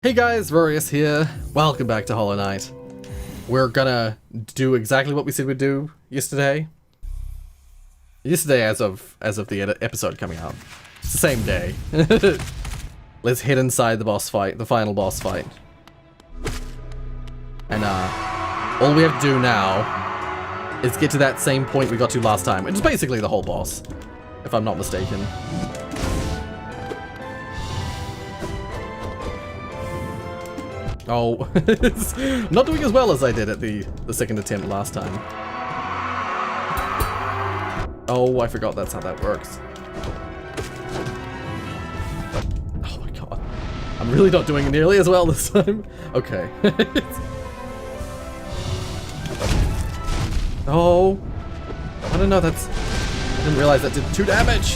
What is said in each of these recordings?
Hey guys, Rorius here. Welcome back to Hollow Knight. We're gonna do exactly what we said we'd do yesterday. Yesterday as of the episode coming out. It's the same day. Let's head inside the boss fight, the final boss fight. And all we have to do now is get to that same point we got to last time, which is basically the whole boss, if I'm not mistaken. Oh, not doing as well as I did at the second attempt last time. Oh, I forgot that's how that works. Oh my god. I'm really not doing nearly as well this time. Okay. Oh. I don't know, that's... I didn't realize that did 2 damage.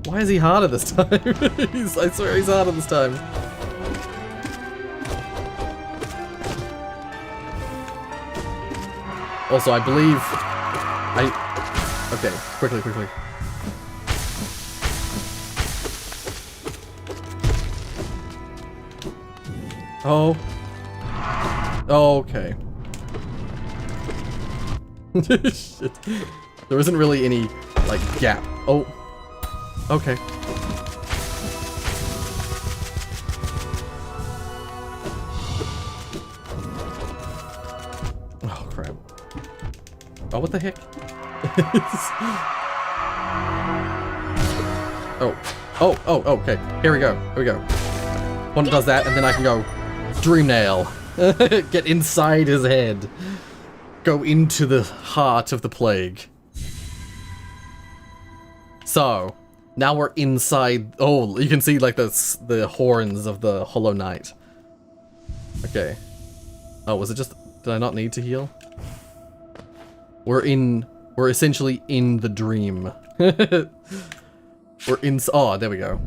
Why is he harder this time? I swear he's harder this time. Also, I believe... Okay, quickly. Oh. Okay. Shit. There isn't really any, like, gap. Oh. Okay. Oh, crap. Oh, what the heck? Oh, okay. Here we go. One does that, and then I can go Dream Nail. Get inside his head. Go into the heart of the plague. So, now we're inside. Oh, you can see like the horns of the Hollow Knight. Okay. Oh, was it just... Did I not need to heal? We're essentially in the dream. Oh, there we go.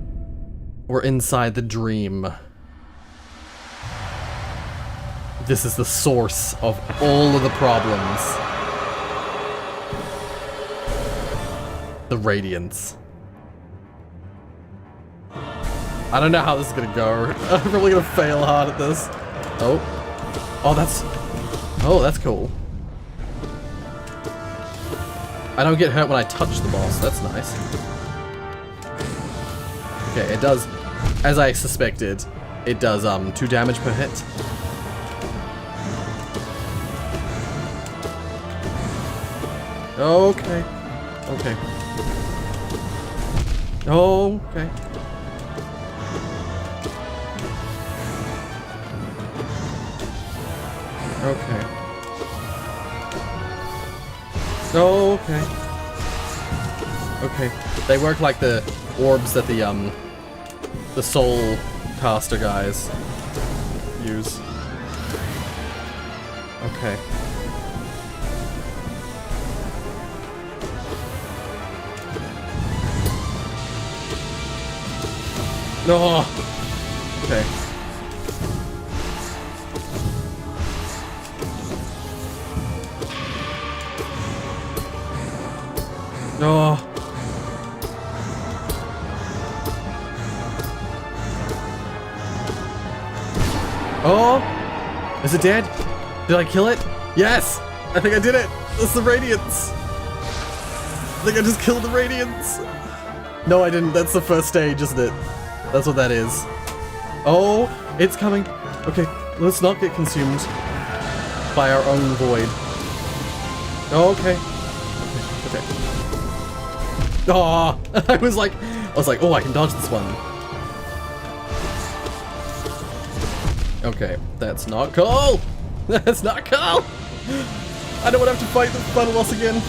We're inside the dream. This is the source of all of the problems. The Radiance. I don't know how this is gonna go. I'm probably gonna fail hard at this. Oh, that's cool. I don't get hurt when I touch the boss, that's nice. Okay, it does, as I suspected, it does 2 damage per hit. Okay. Okay. Okay. Okay. Oh, okay. Okay. They work like the orbs that the soul caster guys use. Okay. No. Okay. No. Oh! Is it dead? Did I kill it? Yes! I think I did it! That's the Radiance! I think I just killed the Radiance! No, I didn't. That's the first stage, isn't it? That's what that is. Oh! It's coming! Okay, let's not get consumed by our own void. Oh, okay. Okay. Oh, I was like, oh, I can dodge this one. Okay, that's not cool. That's not cool. I don't want to have to fight the final boss again.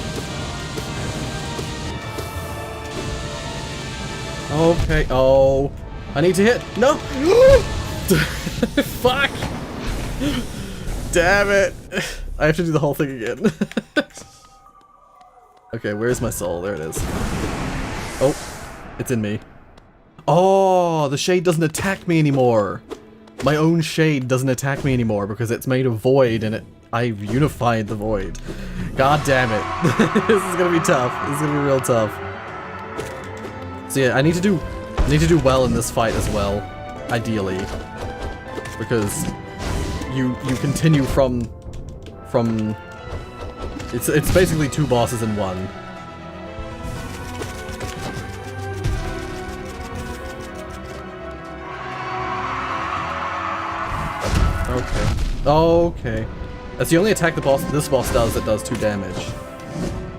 Okay. Oh, I need to hit. No. Fuck. Damn it. I have to do the whole thing again. Okay, where's my soul? There it is. Oh, it's in me. Oh, the shade doesn't attack me anymore. My own shade doesn't attack me anymore because it's made of void and I've unified the void. God damn it. This is gonna be tough. This is gonna be real tough. So yeah, I need to do well in this fight as well. ideally, because you continue from it's basically 2 bosses in one. Okay. Okay. That's the only attack this boss does that does 2 damage.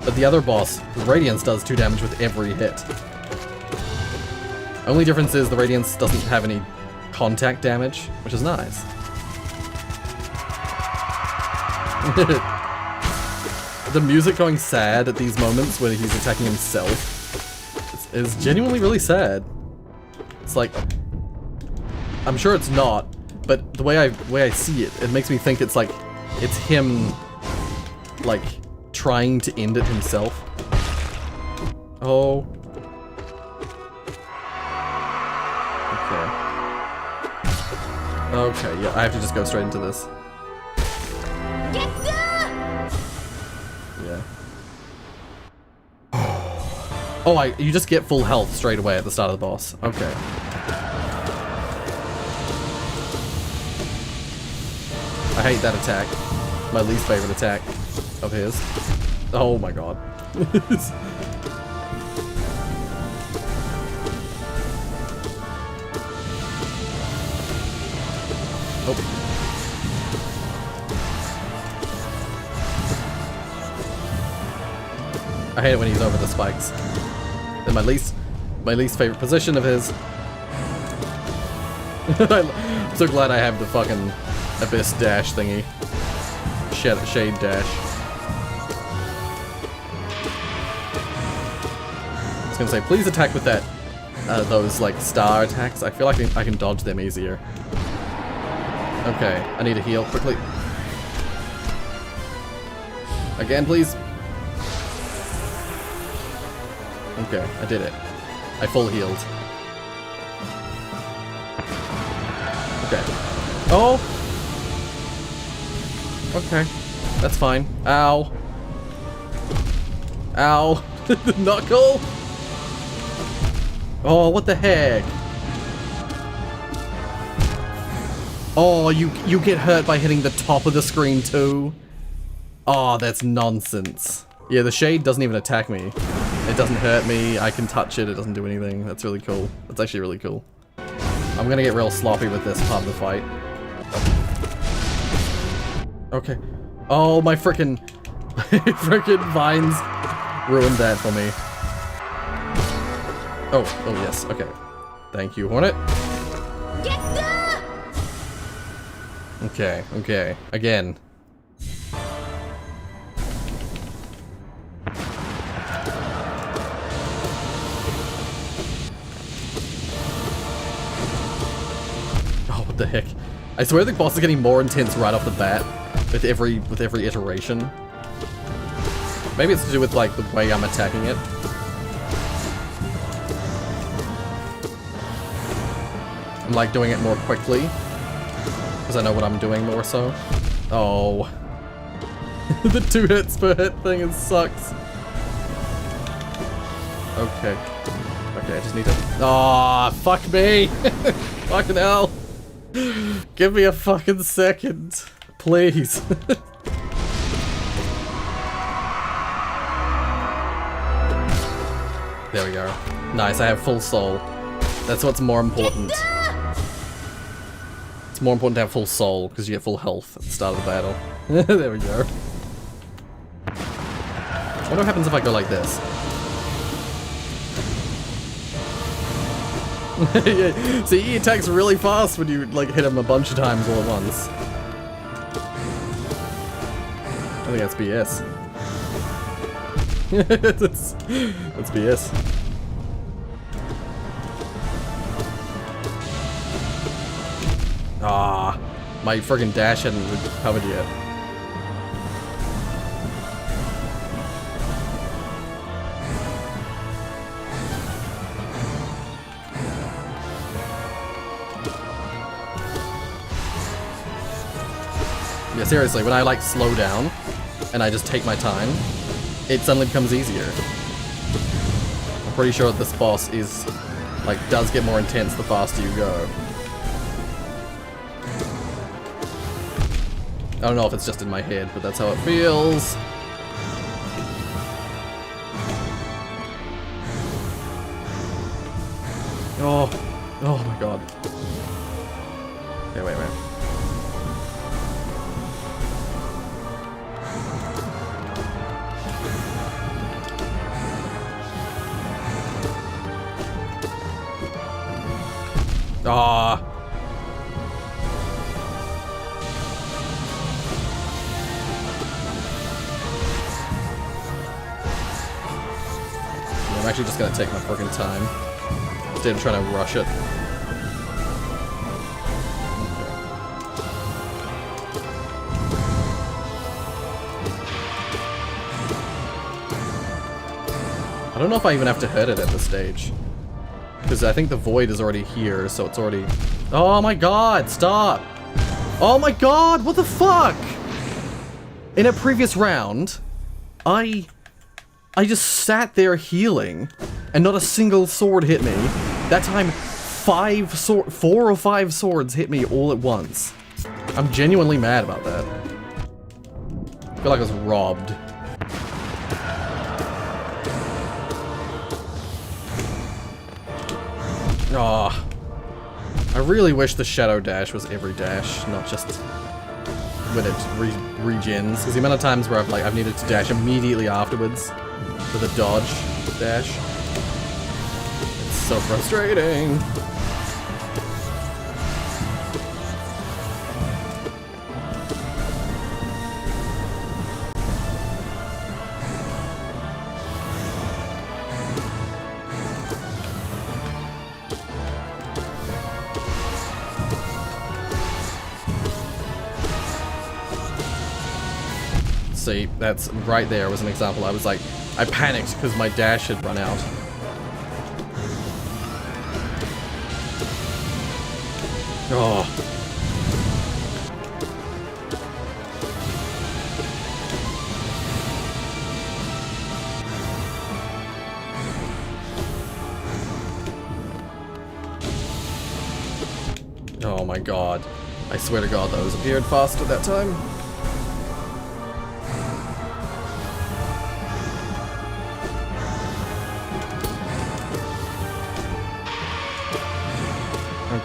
But the other boss, the Radiance, does 2 damage with every hit. Only difference is the Radiance doesn't have any contact damage, which is nice. The music going sad at these moments when he's attacking himself is genuinely really sad. It's like, I'm sure it's not, but the way I see it, it makes me think it's like, it's him, like, trying to end it himself. Oh. Okay, yeah, I have to just go straight into this. Yeah. Oh, you just get full health straight away at the start of the boss. Okay. I hate that attack. My least favorite attack of his. Oh my god. Oh. I hate it when he's over the spikes. And my least favorite position of his. I'm so glad I have the fucking abyss dash thingy. Shade dash. I was gonna say, please attack with that, those like star attacks. I feel like I can dodge them easier. Okay, I need to heal quickly. Again, please. Okay, I did it. I full healed. Okay. Oh! Okay. That's fine. Ow. Ow. Knuckle! Oh, what the heck? Oh, you get hurt by hitting the top of the screen too? Oh, that's nonsense. Yeah, the shade doesn't even attack me. It doesn't hurt me, I can touch it, it doesn't do anything. That's really cool. That's actually really cool. I'm gonna get real sloppy with this part of the fight. Okay. Oh, my frickin' vines ruined that for me. Oh yes, okay. Thank you, Hornet. Okay, again. Oh, what the heck. I swear the boss is getting more intense right off the bat with every iteration. Maybe it's to do with like the way I'm attacking it. I'm like doing it more quickly because I know what I'm doing more so. Oh. The 2 hits per hit thing sucks. Okay. Okay, I just need to... Aw, fuck me! Fucking hell! Give me a fucking second. Please. There we go. Nice, I have full soul. That's what's more important. It's more important to have full soul, because you get full health at the start of the battle. There we go. I wonder what happens if I go like this. Yeah. See, he attacks really fast when you like hit him a bunch of times all at once. I think that's BS. that's BS. Ah, my friggin' dash hadn't recovered yet. Yeah, seriously, when I like slow down and I just take my time, it suddenly becomes easier. I'm pretty sure this boss is like does get more intense the faster you go. I don't know if it's just in my head, but that's how it feels. Oh, oh my god. Okay, wait. Ah. I'm actually just gonna take my freaking time instead of trying to rush it. I don't know if I even have to hit it at this stage. Because I think the void is already here, so it's already... Oh my god, stop! Oh my god, what the fuck? In a previous round, I just sat there healing, and not a single sword hit me. That time, 4 or 5 swords hit me all at once. I'm genuinely mad about that. I feel like I was robbed. Oh, I really wish the shadow dash was every dash, not just when it regens. Because the amount of times where I've needed to dash immediately afterwards with a dodge dash, it's so frustrating. See, that's right there was an example. I was like, I panicked because my dash had run out. Oh. Oh my god. I swear to god those appeared faster that time.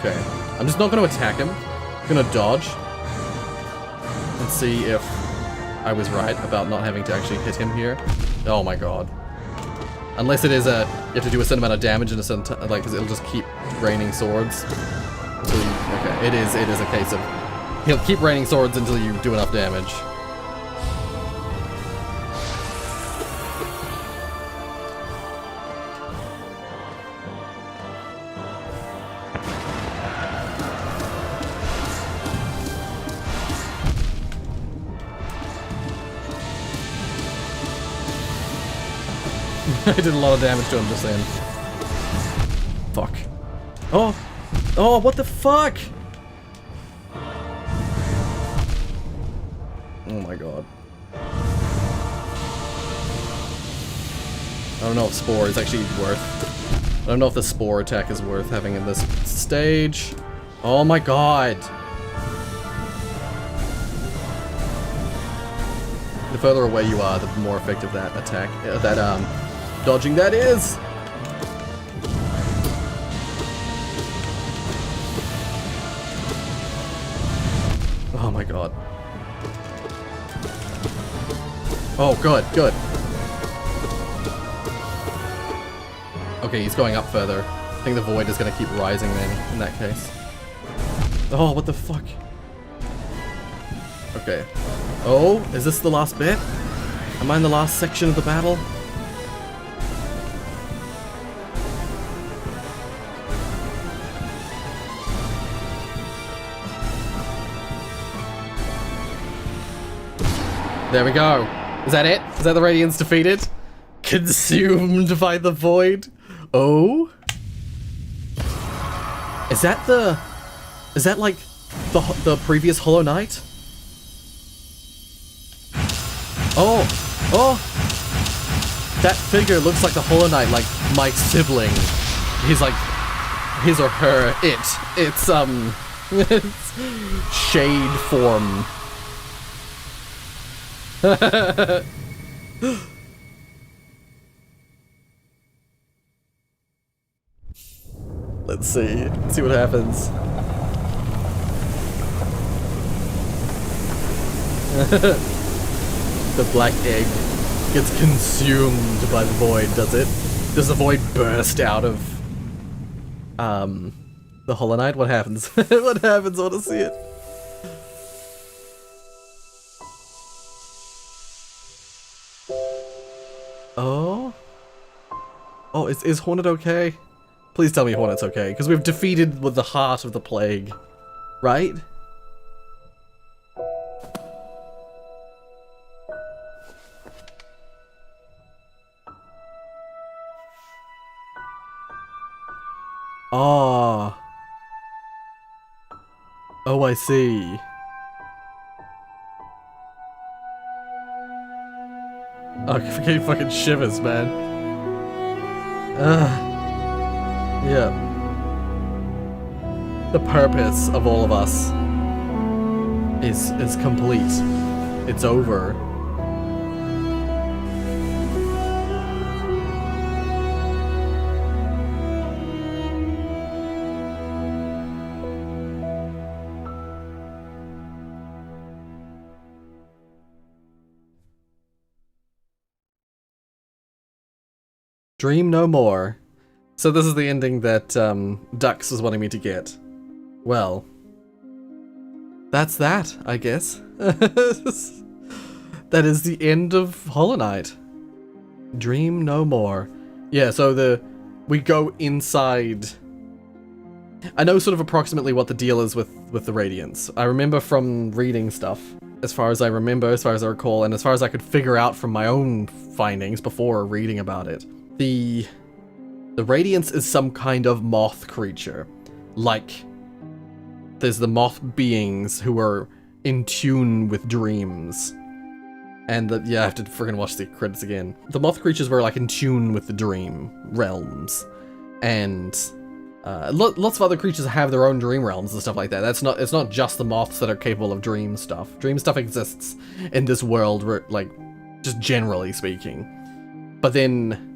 Okay, I'm just not going to attack him. I'm going to dodge and see if I was right about not having to actually hit him here. Oh my god. Unless it is you have to do a certain amount of damage in a certain time, like, because it'll just keep raining swords until you, okay, it is a case of, he'll keep raining swords until you do enough damage. I did a lot of damage to him just then. Fuck. Oh! Oh, what the fuck? Oh my god. I don't know if Spore is actually worth... I don't know if the Spore attack is worth having in this stage. Oh my god! The further away you are, the more effective that attack... dodging that is! Oh my god. Oh, good, good. Okay, he's going up further. I think the void is gonna keep rising then, in that case. Oh, what the fuck? Okay. Oh, is this the last bit? Am I in the last section of the battle? There we go. Is that it? Is that the Radiance defeated? Consumed by the void? Oh? Is that like the previous Hollow Knight? Oh! Oh! That figure looks like the Hollow Knight, like my sibling. He's like his or her, it's it's shade form. Let's see. See what happens. The black egg gets consumed by the void, does it? Does the void burst out of the Hollow Knight? What happens? What happens? I want to see it. Oh? Oh, is Hornet okay? Please tell me Hornet's okay, because we've defeated with the heart of the plague, right? Oh. Oh, I see. Oh, I'm getting fucking shivers, man. Yeah. The purpose of all of us is complete. It's over. Dream no more. So this is the ending that Dux was wanting me to get. Well, that's that, I guess. That is the end of Hollow Knight. Dream no more. Yeah, so we go inside. I know sort of approximately what the deal is with the Radiance. I remember from reading stuff, as far as I remember, as far as I recall, and as far as I could figure out from my own findings before reading about it. The Radiance is some kind of moth creature. Like, there's the moth beings who are in tune with dreams. And yeah, I have to friggin' watch the credits again. The moth creatures were like in tune with the dream realms. And lots of other creatures have their own dream realms and stuff like that. It's not just the moths that are capable of dream stuff. Dream stuff exists in this world, like, just generally speaking. But then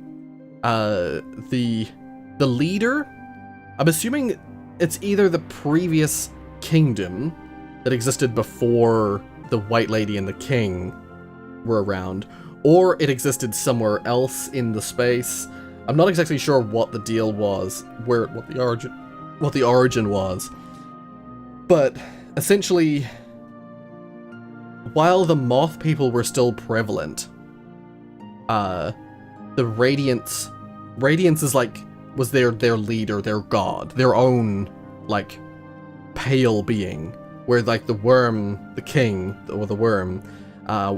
the leader, I'm assuming it's either the previous kingdom that existed before the White Lady and the King were around, or it existed somewhere else in the space. I'm not exactly sure what the deal was, what the origin was. But essentially, while the moth people were still prevalent, the Radiance is like, was their leader, their god, their own, like, pale being, where, like, the worm, the king, or the worm,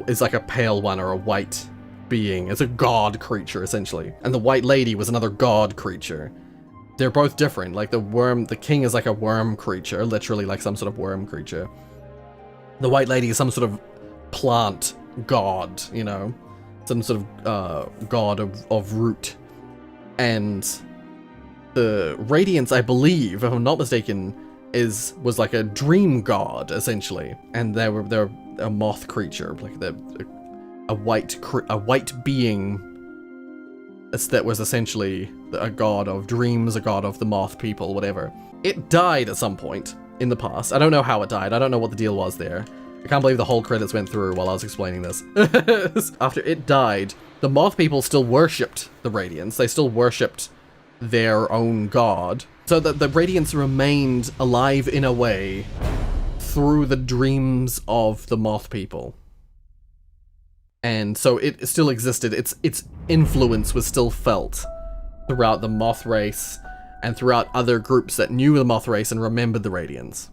is like a pale one or a white being. It's a god creature, essentially. And the White Lady was another god creature. They're both different. Like, the king is like a worm creature, literally like some sort of worm creature. The White Lady is some sort of plant god, you know? Some sort of god of root. And the Radiance, I believe, if I'm not mistaken, was like a dream god, essentially. And they're a moth creature, like a white being that was essentially a god of dreams, a god of the moth people, whatever. It died at some point in the past. I don't know how it died. I don't know what the deal was there. I can't believe the whole credits went through while I was explaining this. After it died, the moth people still worshipped the Radiance. They still worshipped their own god. So that the Radiance remained alive in a way through the dreams of the moth people. And so it still existed. Its influence was still felt throughout the moth race and throughout other groups that knew the moth race and remembered the Radiance.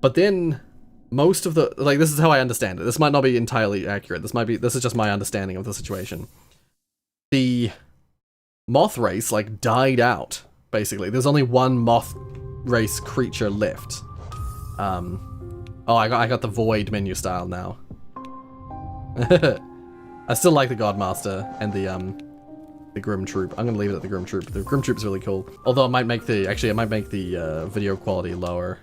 But then most of the, like, this is how I understand it. This might not be entirely accurate. This is just my understanding of the situation. The moth race, like, died out, basically. There's only one moth race creature left. Oh, I got the void menu style now. I still like the Godmaster and the Grim Troop. I'm gonna leave it at the Grim Troop. The Grim Troop is really cool. Although it might make the video quality lower.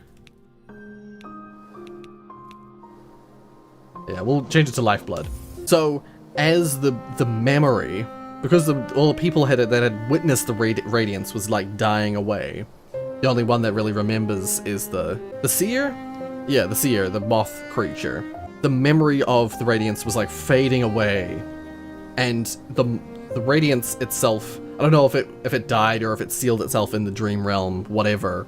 Yeah, we'll change it to lifeblood. So, as the memory, because all the people that had witnessed the Radiance was, like, dying away, the only one that really remembers is the seer? Yeah, the seer, the moth creature. The memory of the Radiance was, like, fading away, and the Radiance itself, I don't know if it died or if it sealed itself in the dream realm, whatever,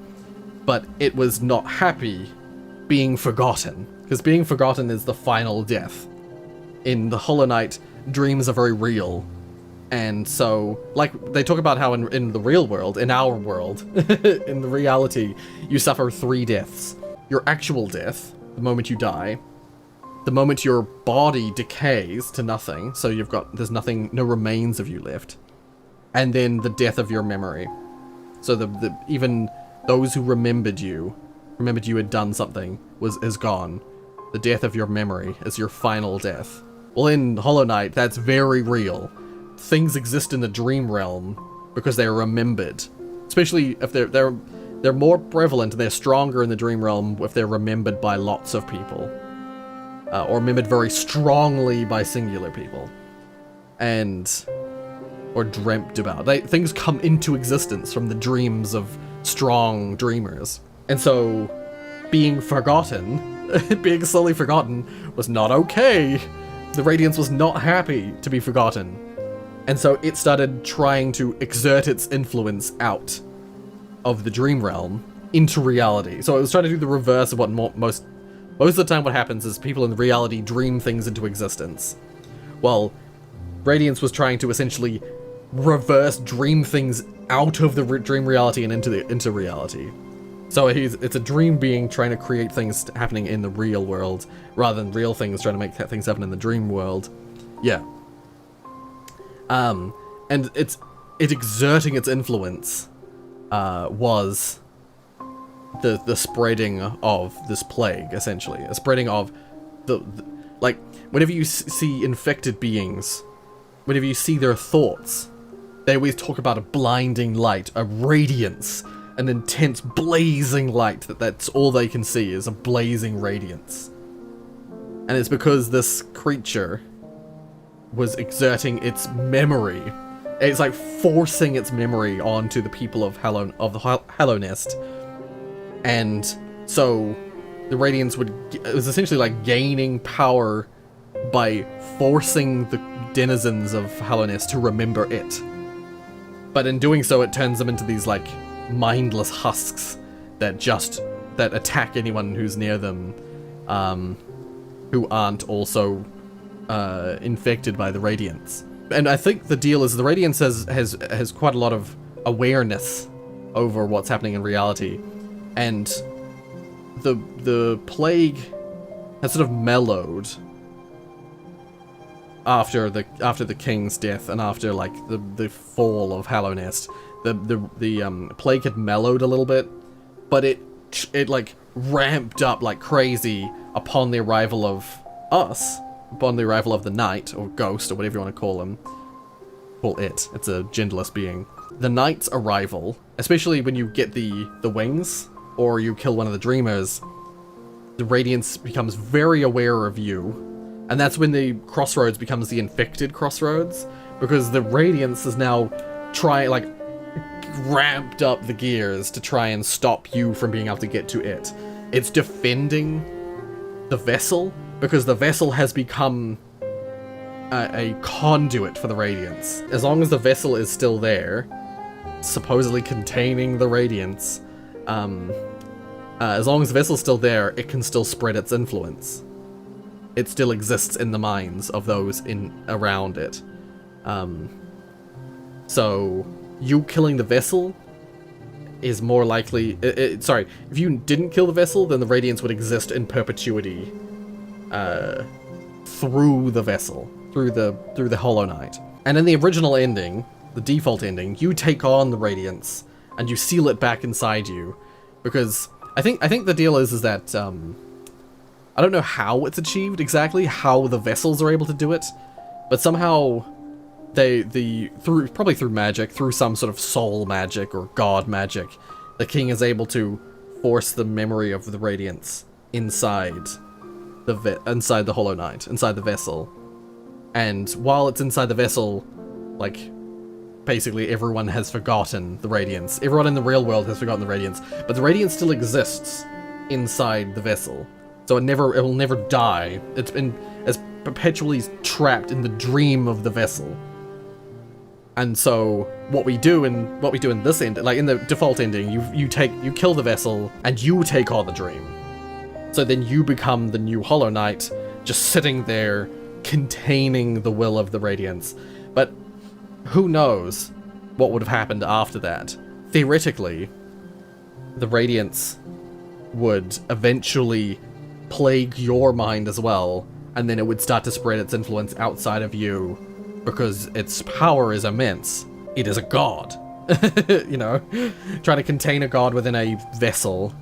but it was not happy being forgotten, because being forgotten is the final death. In the Hollow Knight, dreams are very real, and so, like, they talk about how in the real world, in our world, in the reality, you suffer 3 deaths. Your actual death, the moment you die, the moment your body decays to nothing, so there's nothing, no remains of you left, and then the death of your memory. So even those who remembered you had done something, is gone. The death of your memory is your final death. Well, in Hollow Knight, that's very real. Things exist in the dream realm because they're remembered. Especially if they're more prevalent and they're stronger in the dream realm if they're remembered by lots of people. Or remembered very strongly by singular people. Or dreamt about. Things come into existence from the dreams of strong dreamers. And so, being forgotten, being slowly forgotten, was not okay. The Radiance was not happy to be forgotten. And so it started trying to exert its influence out of the dream realm into reality. So it was trying to do the reverse of what most of the time what happens is people in reality dream things into existence. Well, Radiance was trying to essentially reverse dream things out of the dream reality and into reality. So it's a dream being trying to create things happening in the real world, rather than real things trying to make things happen in the dream world. Yeah. And it exerting its influence was the spreading of this plague, essentially. A spreading of like, whenever you see infected beings, whenever you see their thoughts, they always talk about a blinding light, a radiance, an intense blazing light, that's all they can see is a blazing radiance. And it's because this creature was exerting its memory. It's like forcing its memory onto the people of the Hollow Nest. And so the Radiance it was essentially like gaining power by forcing the denizens of Hollow Nest to remember it. But in doing so, it turns them into these like mindless husks that attack anyone who's near them, who aren't also infected by the Radiance. And I think the deal is the Radiance has quite a lot of awareness over what's happening in reality, and the plague has sort of mellowed after the king's death and after like the fall of Hollow Nest. The plague had mellowed a little bit, but it like ramped up like crazy upon the arrival of us, upon the arrival of the knight, or ghost, or whatever you want to call him. Call it. It's a genderless being. The knight's arrival, especially when you get the wings, or you kill one of the dreamers, the Radiance becomes very aware of you, and that's when the crossroads becomes the infected crossroads, because the Radiance is now ramped up the gears to try and stop you from being able to get to it. It's defending the vessel, because the vessel has become a conduit for the Radiance. As long as the vessel is still there, supposedly containing the Radiance, as long as the vessel's still there, it can still spread its influence. It still exists in the minds of those around it. So you killing the vessel is more likely... sorry, if you didn't kill the vessel, then the Radiance would exist in perpetuity through the vessel, through the Hollow Knight. And in the original ending, the default ending, you take on the Radiance and you seal it back inside you, because I think the deal is that I don't know how it's achieved exactly, how the vessels are able to do it, but somehow probably through magic, through some sort of soul magic or god magic, the king is able to force the memory of the Radiance inside inside the Hollow Knight, inside the vessel. And while it's inside the vessel, like, basically everyone has forgotten the Radiance. Everyone in the real world has forgotten the Radiance, but the Radiance still exists inside the vessel. So it will never die. It's been as perpetually trapped in the dream of the vessel. And so what we do in this end, like in the default ending, you kill the vessel and you take on the dream. So then you become the new Hollow Knight, just sitting there containing the will of the Radiance. But who knows what would have happened after that? Theoretically, the Radiance would eventually plague your mind as well, and then it would start to spread its influence outside of you, because its power is immense. It is a god. You know, trying to contain a god within a vessel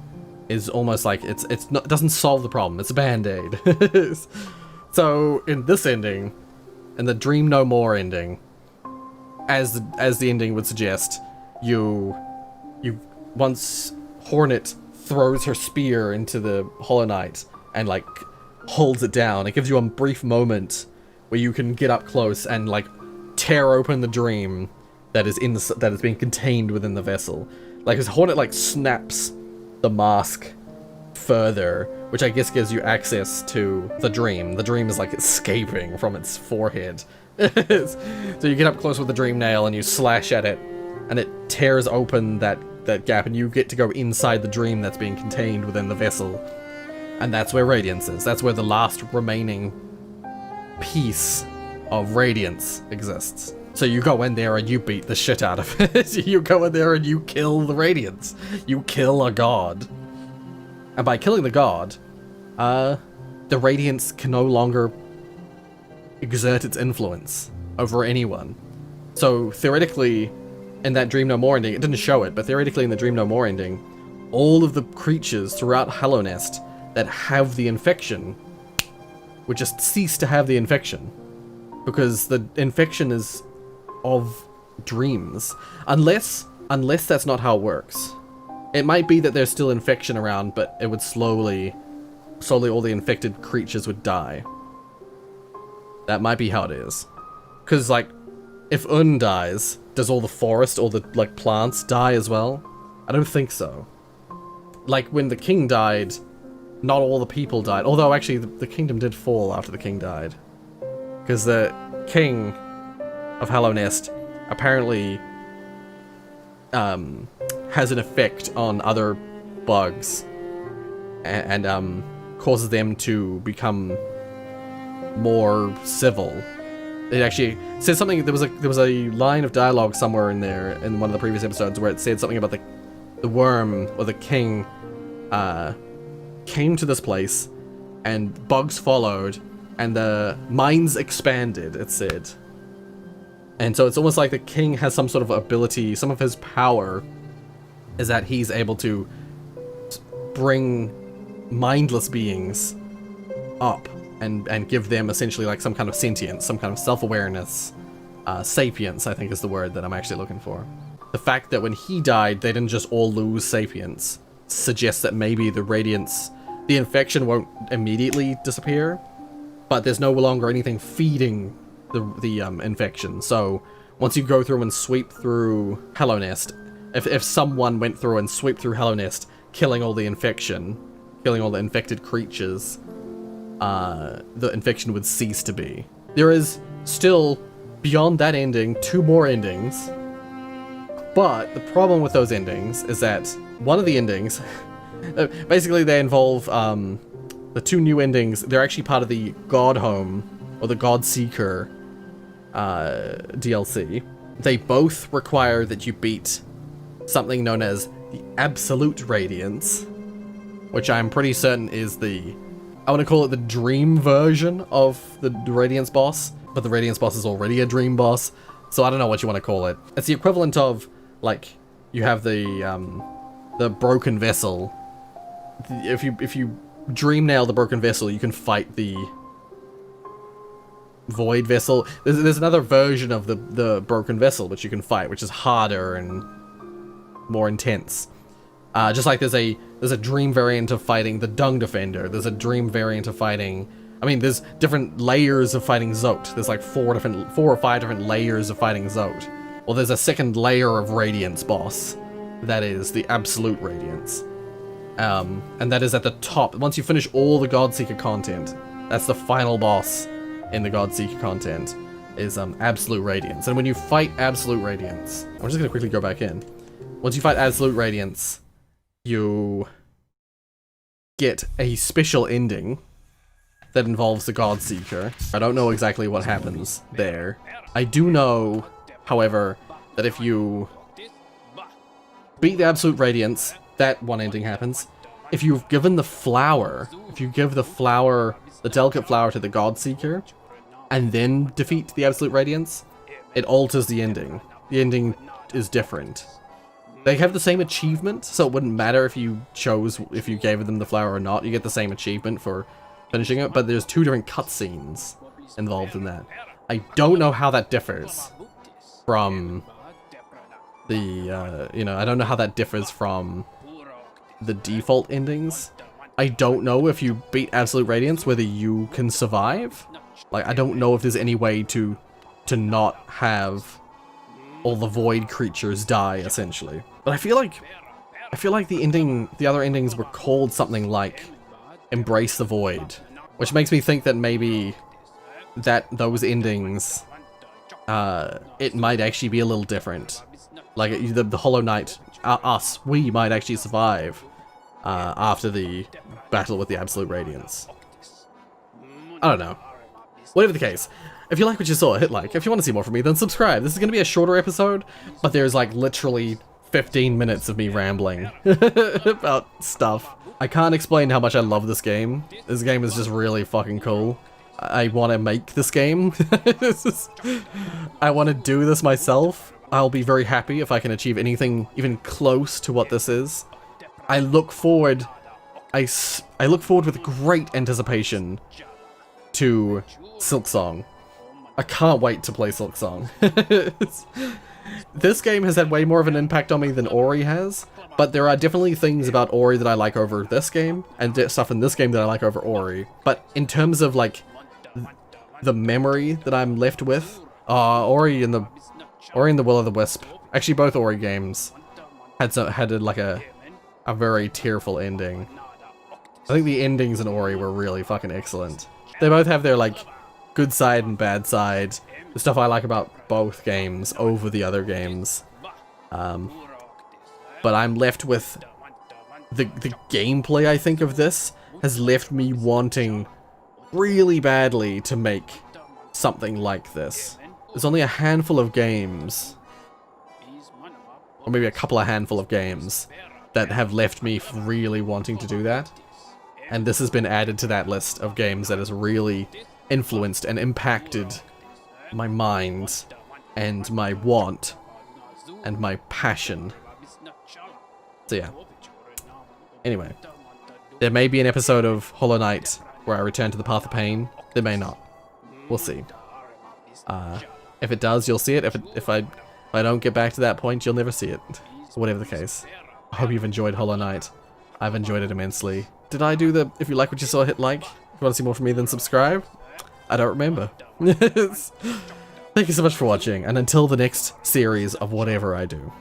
is almost like it doesn't solve the problem. It's a band-aid. So in this ending, in the Dream No More ending, as the ending would suggest, you once Hornet throws her spear into the Hollow Knight and like holds it down, it gives you a brief moment where you can get up close and like tear open the dream that is being contained within the vessel. Like as Hornet like snaps the mask further, which I guess gives you access to the dream. The dream is like escaping from its forehead. So you get up close with the dream nail and you slash at it, and it tears open that gap, and you get to go inside the dream that's being contained within the vessel. And that's where Radiance is. That's where the last remaining piece of Radiance exists. So you go in there and you beat the shit out of it. You go in there and you kill the Radiance. You kill a god. And by killing the god, the Radiance can no longer exert its influence over anyone. So theoretically, in that Dream No More ending, it didn't show it, but theoretically in the Dream No More ending, all of the creatures throughout Hallownest that have the infection would just cease to have the infection, because the infection is of dreams. Unless that's not how it works. It might be that there's still infection around, but it would slowly all the infected creatures would die. That might be how it is. Because, like, if Un dies, does all the forest, all the, like, plants die as well? I don't think so. Like, when the king died, not all the people died. Although, actually, the kingdom did fall after the king died. Because the king of Hallownest apparently has an effect on other bugs and causes them to become more civil. It actually says something. There was a line of dialogue somewhere in there in one of the previous episodes where it said something about the worm or the king came to this place and bugs followed and the mines expanded, it said. And so it's almost like the king has some sort of ability, some of his power is that he's able to bring mindless beings up and give them essentially like some kind of sentience, some kind of self-awareness. Sapience, I think, is the word that I'm actually looking for. The fact that when he died, they didn't just all lose sapience suggests that maybe the Radiance, the infection won't immediately disappear, but there's no longer anything feeding the infection. So once you go through and sweep through Hallownest, if someone went through and swept through Hallownest, killing all the infection, killing all the infected creatures, the infection would cease to be. There is still, beyond that ending, 2 more endings. But the problem with those endings is that one of the endings, basically they involve, the 2 new endings, they're actually part of the God Home, or the God Seeker, DLC. They both require that you beat something known as the Absolute Radiance, which I'm pretty certain is I want to call it the dream version of the Radiance boss, but the Radiance boss is already a dream boss, so I don't know what you want to call it. It's the equivalent of, like, you have the broken vessel. If you dream nail the broken vessel, you can fight the void vessel. There's another version of the broken vessel which you can fight, which is harder and more intense. Just like there's a dream variant of fighting the Dung Defender. There's a dream variant of fighting... I mean, there's different layers of fighting Zote. There's like 4 or 5 different layers of fighting Zote. Well, there's a second layer of Radiance boss. That is the Absolute Radiance. And that is at the top. Once you finish all the Godseeker content, that's the final boss in the Godseeker content, is Absolute Radiance. And when you fight Absolute Radiance... I'm just gonna quickly go back in. Once you fight Absolute Radiance, you get a special ending that involves the Godseeker. I don't know exactly what happens there. I do know, however, that if you beat the Absolute Radiance, that one ending happens. If you've given the flower, if you give the flower, the delicate flower to the Godseeker, and then defeat the Absolute Radiance, it alters the ending. The ending is different. They have the same achievement, so it wouldn't matter if you gave them the flower or not. You get the same achievement for finishing it, but there's 2 different cutscenes involved in that. I don't know how that differs from the, I don't know how that differs from the default endings. I don't know if you beat Absolute Radiance whether you can survive. Like, I don't know if there's any way to not have all the void creatures die, essentially. But I feel like the other endings were called something like Embrace the Void, which makes me think that maybe those endings, it might actually be a little different. Like the Hollow Knight, we might actually survive after the battle with the Absolute Radiance. I don't know. Whatever the case, if you like what you saw, hit like. If you want to see more from me, then subscribe. This is going to be a shorter episode, but there's like literally 15 minutes of me rambling about stuff. I can't explain how much I love this game. This game is just really fucking cool. I want to make this game. I want to do this myself. I'll be very happy if I can achieve anything even close to what this is. I look forward with great anticipation to Silksong. I can't wait to play Silksong. This game has had way more of an impact on me than Ori has, but there are definitely things about Ori that I like over this game, and stuff in this game that I like over Ori. But in terms of, like, the memory that I'm left with, Ori and the Will-o'-the-Wisp, actually both Ori games, had a very tearful ending. I think the endings in Ori were really fucking excellent. They both have their, like, good side and bad side. The stuff I like about both games over the other games. But I'm left with the gameplay, I think, of this has left me wanting really badly to make something like this. There's only a handful of games, or maybe a couple of handful of games, that have left me really wanting to do that. And this has been added to that list of games that has really influenced and impacted my mind and my want and my passion. So yeah. Anyway, there may be an episode of Hollow Knight where I return to the Path of Pain. There may not. We'll see. If it does, you'll see it. If I don't get back to that point, you'll never see it. Whatever the case. I hope you've enjoyed Hollow Knight. I've enjoyed it immensely. Did I do the, if you like what you saw, hit like? If you want to see more from me, then subscribe? I don't remember. Thank you so much for watching, and until the next series of whatever I do.